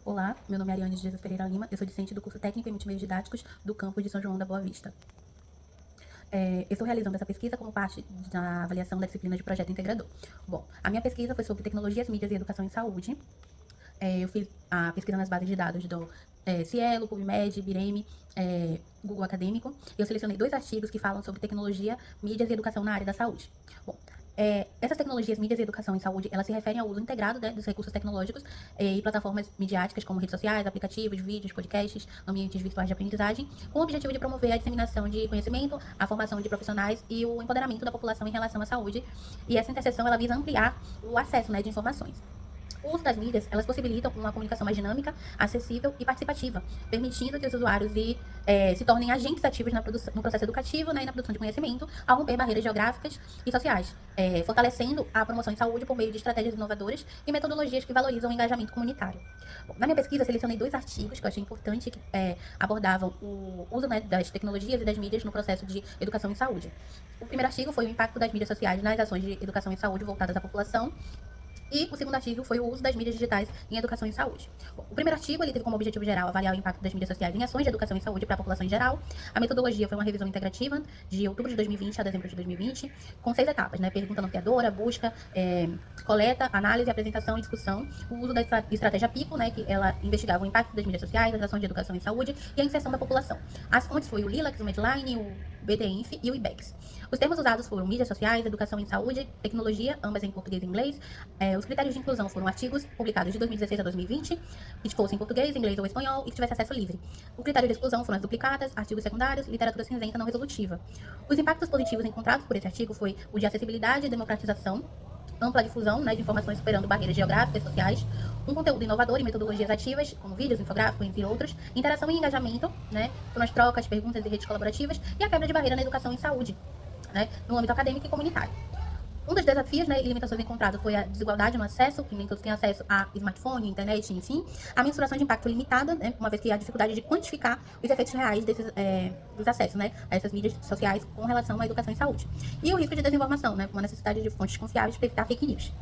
Olá, meu nome é Ariane de Jesus Pereira Lima, eu sou discente do curso Técnico em Multimeios Didáticos do campus de São João da Boa Vista. Eu estou realizando essa pesquisa como parte da avaliação da disciplina de projeto integrador. Bom, a minha pesquisa foi sobre tecnologias, mídias e educação em saúde. Eu fiz a pesquisa nas bases de dados do Cielo, PubMed, Bireme, Google Acadêmico. Eu selecionei 2 artigos que falam sobre tecnologia, mídias e educação na área da saúde. Bom, essas tecnologias, mídias e educação em saúde, elas se referem ao uso integrado, né, dos recursos tecnológicos e plataformas midiáticas como redes sociais, aplicativos, vídeos, podcasts, ambientes virtuais de aprendizagem, com o objetivo de promover a disseminação de conhecimento, a formação de profissionais e o empoderamento da população em relação à saúde. E essa interseção, ela visa ampliar o acesso, né, de informações. O uso das mídias, elas possibilitam uma comunicação mais dinâmica, acessível e participativa, permitindo que os usuários se tornem agentes ativos no processo educativo, né, e na produção de conhecimento, ao romper barreiras geográficas e sociais, fortalecendo a promoção em saúde por meio de estratégias inovadoras e metodologias que valorizam o engajamento comunitário. Bom, na minha pesquisa, eu selecionei 2 artigos que eu achei importante, que abordavam o uso, né, das tecnologias e das mídias no processo de educação em saúde. O primeiro artigo foi o impacto das mídias sociais nas ações de educação em saúde voltadas à população. E o segundo artigo foi o uso das mídias digitais em educação e saúde. Bom, o primeiro artigo ele teve como objetivo geral avaliar o impacto das mídias sociais em ações de educação e saúde para a população em geral. A metodologia foi uma revisão integrativa de outubro de 2020 a dezembro de 2020, com 6 etapas, né? Pergunta norteadora, busca, coleta, análise, apresentação e discussão. O uso da estratégia PICO, né? Que ela investigava o impacto das mídias sociais, as ações de educação e saúde e a inserção da população. As fontes foi o LILAC, o Medline, o BTINF e o IBEX. Os termos usados foram mídias sociais, educação em saúde, tecnologia, ambas em português e inglês. Os critérios de inclusão foram artigos publicados de 2016 a 2020, que fossem em português, inglês ou espanhol e que tivesse acesso livre. O critério de exclusão foram as duplicadas, artigos secundários, literatura cinzenta não resolutiva. Os impactos positivos encontrados por esse artigo foi o de acessibilidade e democratização, ampla difusão, né, de informações superando barreiras geográficas e sociais, um conteúdo inovador e metodologias ativas, como vídeos, infográficos, entre outros, interação e engajamento, né, foram as trocas, perguntas e redes colaborativas, e a quebra de barreira na educação em saúde, né, no âmbito acadêmico e comunitário. Um dos desafios, né, e limitações encontrados foi a desigualdade no acesso, que nem todos têm acesso a smartphone, internet, enfim, a mensuração de impacto limitada, né, uma vez que há dificuldade de quantificar os efeitos reais dos acessos, né, a essas mídias sociais com relação à educação e saúde. E o risco de desinformação, né, com a necessidade de fontes confiáveis para evitar fake news.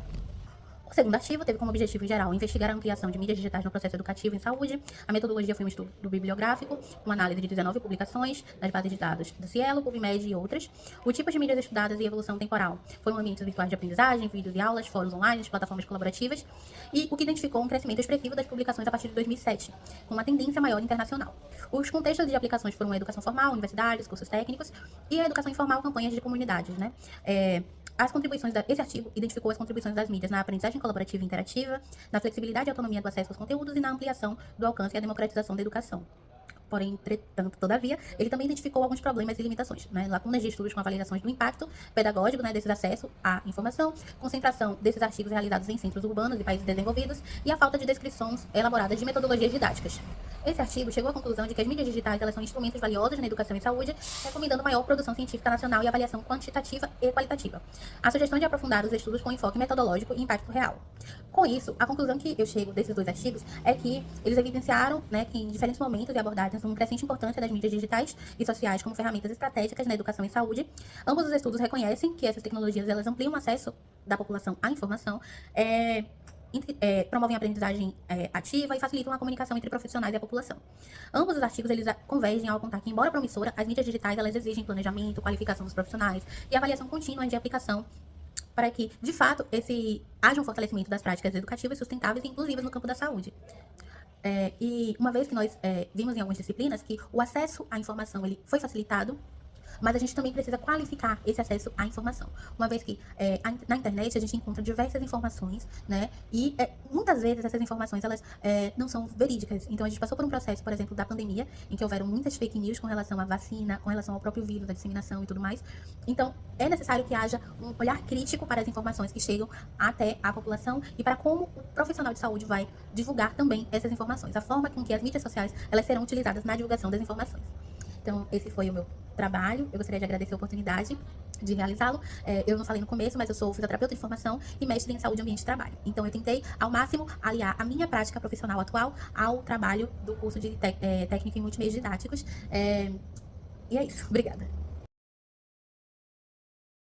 O segundo artigo teve como objetivo em geral investigar a ampliação de mídias digitais no processo educativo em saúde. A metodologia foi um estudo bibliográfico, uma análise de 19 publicações das bases de dados do Cielo, PubMed e outras. O tipo de mídias estudadas e evolução temporal foram ambientes virtuais de aprendizagem, vídeos e aulas, fóruns online, plataformas colaborativas, e o que identificou um crescimento expressivo das publicações a partir de 2007, com uma tendência maior internacional. Os contextos de aplicações foram a educação formal, universidades, cursos técnicos, e a educação informal, campanhas de comunidades, né? Esse artigo identificou as contribuições das mídias na aprendizagem colaborativa e interativa, na flexibilidade e autonomia do acesso aos conteúdos e na ampliação do alcance e a democratização da educação. Porém, entretanto, todavia, ele também identificou alguns problemas e limitações, né? Lacunas de estudos com avaliações do impacto pedagógico, né, desses acessos à informação, concentração desses artigos realizados em centros urbanos e países desenvolvidos e a falta de descrições elaboradas de metodologias didáticas. Esse artigo chegou à conclusão de que as mídias digitais elas são instrumentos valiosos na educação e saúde, recomendando maior produção científica nacional e avaliação quantitativa e qualitativa. A sugestão de aprofundar os estudos com enfoque metodológico e impacto real. Com isso, a conclusão que eu chego desses 2 artigos é que eles evidenciaram, né, que em diferentes momentos e abordagens uma crescente importância das mídias digitais e sociais como ferramentas estratégicas na educação e saúde. Ambos os estudos reconhecem que essas tecnologias elas ampliam o acesso da população à informação, promovem a aprendizagem ativa e facilitam a comunicação entre profissionais e a população. Ambos os artigos eles convergem ao apontar que, embora promissora, as mídias digitais elas exigem planejamento, qualificação dos profissionais e avaliação contínua de aplicação para que, de fato, haja um fortalecimento das práticas educativas sustentáveis e inclusivas no campo da saúde. E uma vez que nós vimos em algumas disciplinas que o acesso à informação ele foi facilitado, mas a gente também precisa qualificar esse acesso à informação. Uma vez que na internet a gente encontra diversas informações, né? E muitas vezes essas informações elas não são verídicas. Então a gente passou por um processo, por exemplo, da pandemia, em que houveram muitas fake news com relação à vacina, com relação ao próprio vírus, à disseminação e tudo mais. Então é necessário que haja um olhar crítico para as informações que chegam até a população e para como o profissional de saúde vai divulgar também essas informações. A forma com que as mídias sociais elas serão utilizadas na divulgação das informações. Então, esse foi o meu trabalho. Eu gostaria de agradecer a oportunidade de realizá-lo. Eu não falei no começo, mas eu sou fisioterapeuta de formação e mestre em saúde e ambiente de trabalho. Então, eu tentei, ao máximo, aliar a minha prática profissional atual ao trabalho do curso de técnica em multimeios didáticos. E é isso. Obrigada.